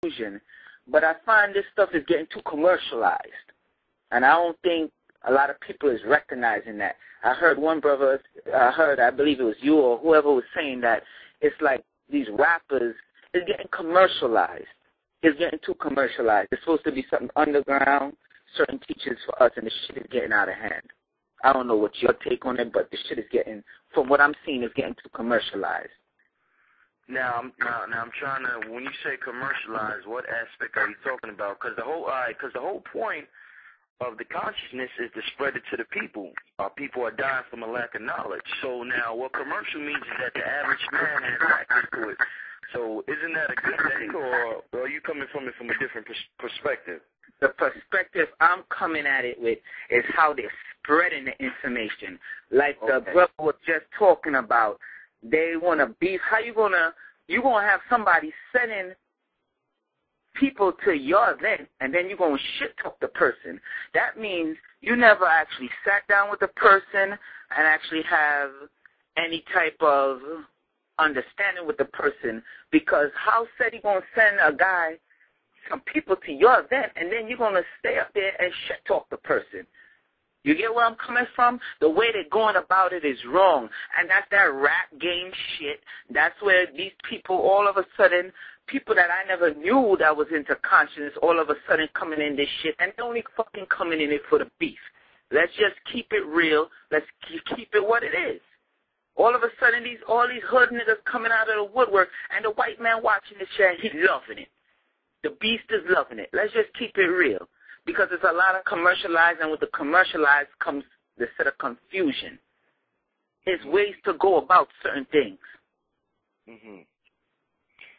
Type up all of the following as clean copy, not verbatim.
confusion, but I find this stuff is getting too commercialized, and I don't think a lot of people is recognizing that. I heard one brother, I believe it was you or whoever was saying that it's like these rappers is getting commercialized. It's getting too commercialized. It's supposed to be something underground, certain teachers for us, and the shit is getting out of hand. I don't know what your take on it, but the shit is getting, from what I'm seeing, is getting too commercialized. Now I'm trying to. When you say commercialized, what aspect are you talking about? Because the whole point of the consciousness is to spread it to the people. People are dying from a lack of knowledge. So now, what commercial means is that the average man has access to it. So isn't that a good thing, or are you coming from it from a different perspective? The perspective I'm coming at it with is how they're spreading the information. Like the brother was just talking about, they want to beef. How you gonna have somebody sending people to your event, and then you're going to shit talk the person? That means you never actually sat down with the person and actually have any type of understanding with the person, because how said he going to send some people to your event, and then you're going to stay up there and shit talk the person? You get where I'm coming from? The way they're going about it is wrong, and that's that rap game shit. That's where these people all of a sudden, people that I never knew that was into consciousness, all of a sudden coming in this shit, and they're only fucking coming in it for the beef. Let's just keep it real. Let's keep it what it is. All of a sudden, all these hood niggas coming out of the woodwork, and the white man watching this shit, he's loving it. The beast is loving it. Let's just keep it real, because there's a lot of commercialized, and with the commercialized comes the set of confusion. There's ways to go about certain things. Mm-hmm.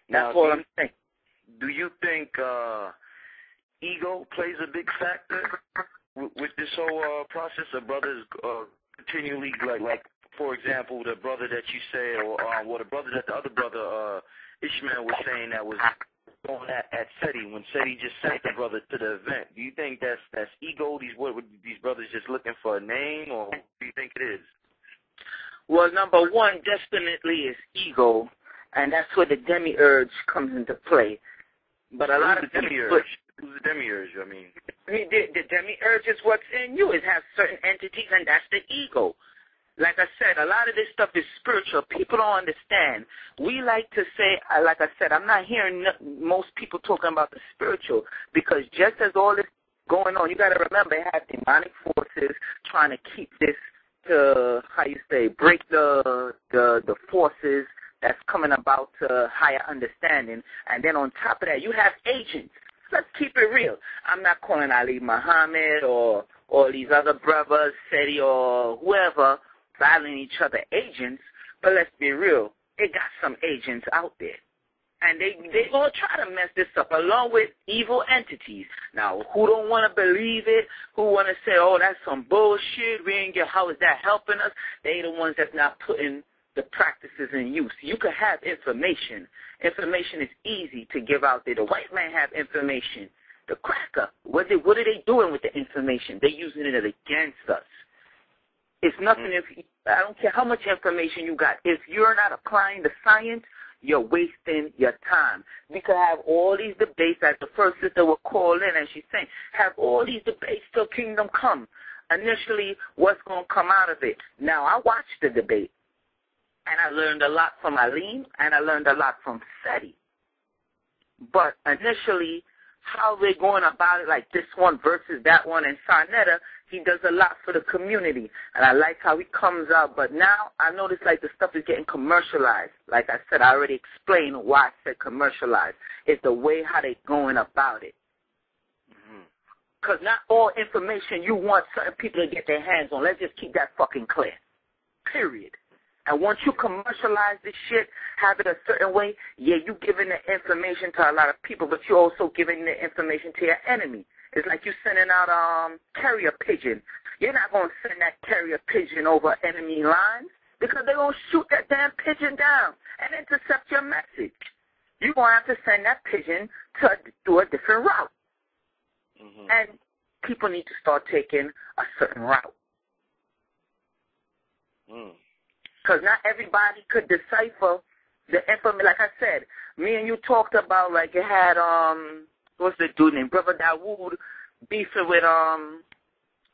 That's all I'm saying. Do you think ego plays a big factor with this whole process of brothers continually, like for example, the brother that you say, or the brother that the other brother Ishmael was saying that was going at Seti, when Seti just sent the brother to the event? Do you think that's ego? These brothers just looking for a name, or what do you think it is? Well, number one, definitely is ego, and that's where the demiurge comes into play. But a lot of demiurge. Who's the demiurge? I mean, the demiurge is what's in you. It has certain entities, and that's the ego. Like I said, a lot of this stuff is spiritual. People don't understand. We like to say, like I said, I'm not hearing most people talking about the spiritual, because just as all this going on, you got to remember, it has demonic forces trying to keep this to, break the forces that's coming about to higher understanding. And then on top of that, you have agents. Let's keep it real. I'm not calling Ali Muhammad or these other brothers, Seti or whoever, battling each other agents, but let's be real, they got some agents out there. And they going to try to mess this up along with evil entities. Now, who don't want to believe it, who want to say, oh, that's some bullshit, we ain't get, how is that helping us? They the ones that's not putting the practices in use. You could have information. Information is easy to give out there. The white man have information. The cracker, what are they doing with the information? They're using it against us. It's nothing I don't care how much information you got. If you're not applying the science, you're wasting your time. We could have all these debates, as the first sister will call in and she's saying, have all these debates till kingdom come. Initially, what's going to come out of it? Now, I watched the debate, and I learned a lot from Alim, and I learned a lot from Seti. But initially, how they're going about it, like this one versus that one, and Saa Neter, he does a lot for the community, and I like how he comes out. But now I notice like the stuff is getting commercialized. Like I said, I already explained why I said commercialized. It's the way how they're going about it. Because not all information you want certain people to get their hands on. Let's just keep that fucking clear. Period. And once you commercialize this shit, have it a certain way, yeah, you giving the information to a lot of people, but you're also giving the information to your enemy. It's like you sending out carrier pigeon. You're not going to send that carrier pigeon over enemy lines, because they're going to shoot that damn pigeon down and intercept your message. You're going to have to send that pigeon through a different route. And people need to start taking a certain route. Because not everybody could decipher the information, like I said, me and you talked about, like, it had, what's the dude named Brother Dawood beefing with,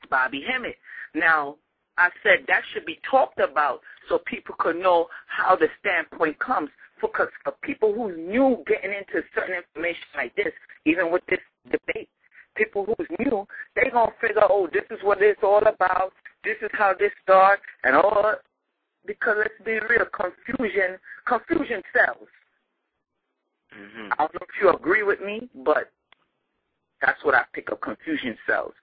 Bobby Hemmett. Now, I said that should be talked about so people could know how the standpoint comes. Because for people who's new getting into certain information like this, even with this debate, people who's new, they going to figure, oh, this is what it's all about, this is how this starts, and all, because let's be real, confusion sells. Mm-hmm. I don't know if you agree with me, but that's what I pick up, confusion sells.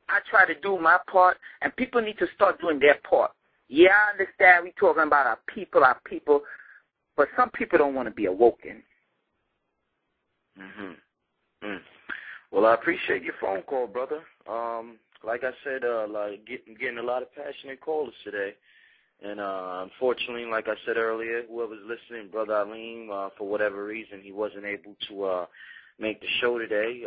I try to do my part, and people need to start doing their part. Yeah, I understand we're talking about our people, but some people don't want to be awoken. Mm-hmm. Mm. Well, I appreciate your phone call, brother. Like I said, like getting a lot of passionate callers today. And unfortunately, like I said earlier, whoever's listening, Brother Alim, for whatever reason, he wasn't able to make the show today.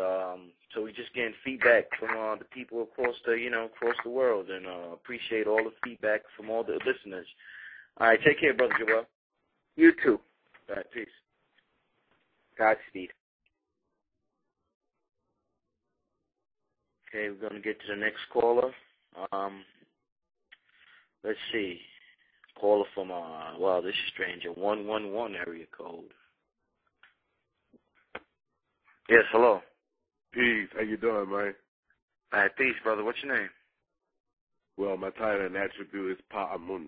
So we're just getting feedback from the people across the world, and appreciate all the feedback from all the listeners. All right, take care, Brother Joel. You too. All right, peace. Godspeed. Okay, we're going to get to the next caller. Let's see. Caller from, this is stranger, 111 area code. Yes, hello. Peace. How you doing, man? All right, peace, brother. What's your name? Well, my title and attribute is Pa'amun.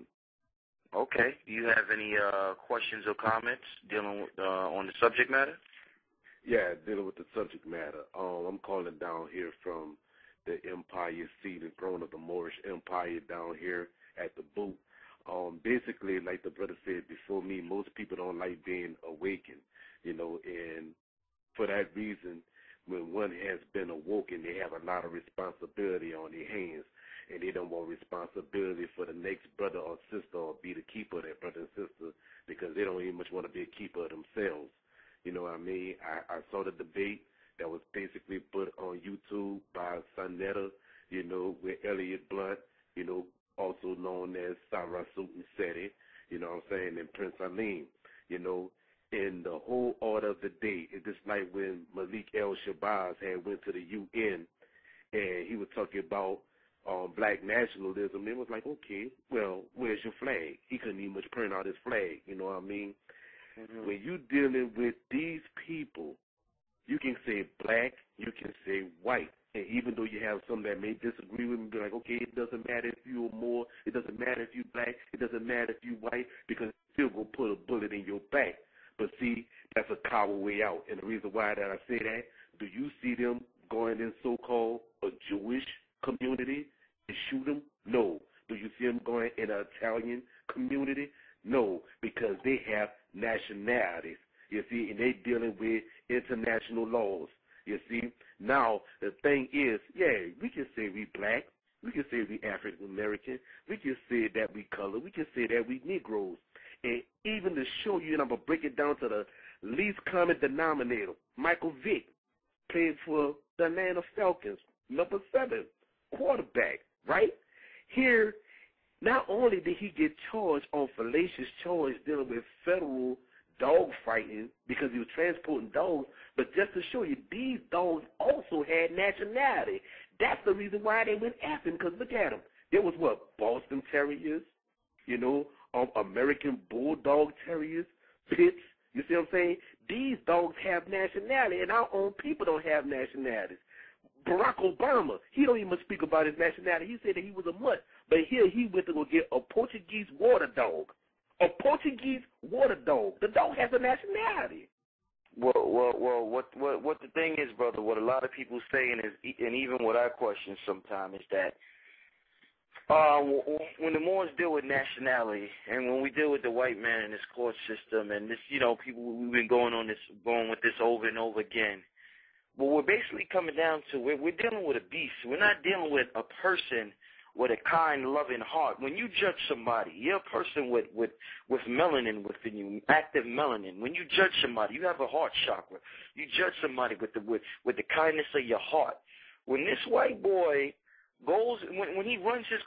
Okay. Do you have any questions or comments dealing with, on the subject matter? Yeah, dealing with the subject matter. I'm calling down here from the Empire seat and throne of the Moorish Empire down here at the boot. Basically, like the brother said before me, most people don't like being awakened, and for that reason, when one has been awoken, they have a lot of responsibility on their hands, and they don't want responsibility for the next brother or sister or be the keeper of that brother and sister because they don't even much want to be a keeper of themselves. You know what I mean? I saw the debate that was basically put on YouTube by Saa Neter, with Elliot Blunt, also known as Sarasutenseti, you know what I'm saying, and Prince Alim, in the whole order of the day. It's just like when Malik El-Shabazz had went to the UN and he was talking about black nationalism. It was like, okay, well, where's your flag? He couldn't even much print out his flag, you know what I mean? Mm-hmm. When you're dealing with these people, you can say black, you can say white. And even though you have some that may disagree with me, be like, okay, it doesn't matter if you're more, it doesn't matter if you're black, it doesn't matter if you're white, because it's still going to put a bullet in your back. But see, that's a coward way out. And the reason why that I say that, do you see them going in so-called a Jewish community and shoot them? No. Do you see them going in an Italian community? No, because they have nationalities, you see, and they're dealing with international laws, you see. Now, the thing is, yeah, we can say we black, we can say we African American, we can say that we color, we can say that we Negroes. And even to show you, and I'm going to break it down to the least common denominator, Michael Vick played for the Atlanta Falcons, number 7, quarterback, right? Here, not only did he get charged on fallacious charge dealing with federal dog fighting because he was transporting dogs, but just to show you, these dogs also had nationality. That's the reason why they went after him, because look at them. There was Boston Terriers, American Bulldog Terriers, Pits. You see what I'm saying? These dogs have nationality, and our own people don't have nationalities. Barack Obama, he don't even speak about his nationality. He said that he was a mutt, but here he went to go get a Portuguese water dog. A Portuguese water dog. The dog has a nationality. Well, what the thing is, brother, what a lot of people saying is, and even what I question sometimes, is that when the Moors deal with nationality, and when we deal with the white man in this court system, and this, people, we've been going with this over and over again. But we're basically coming down to we're dealing with a beast. We're not dealing with a person with a kind, loving heart. When you judge somebody, you're a person with melanin within you, active melanin. When you judge somebody, you have a heart chakra. You judge somebody with the kindness of your heart. When this white boy goes, when he runs his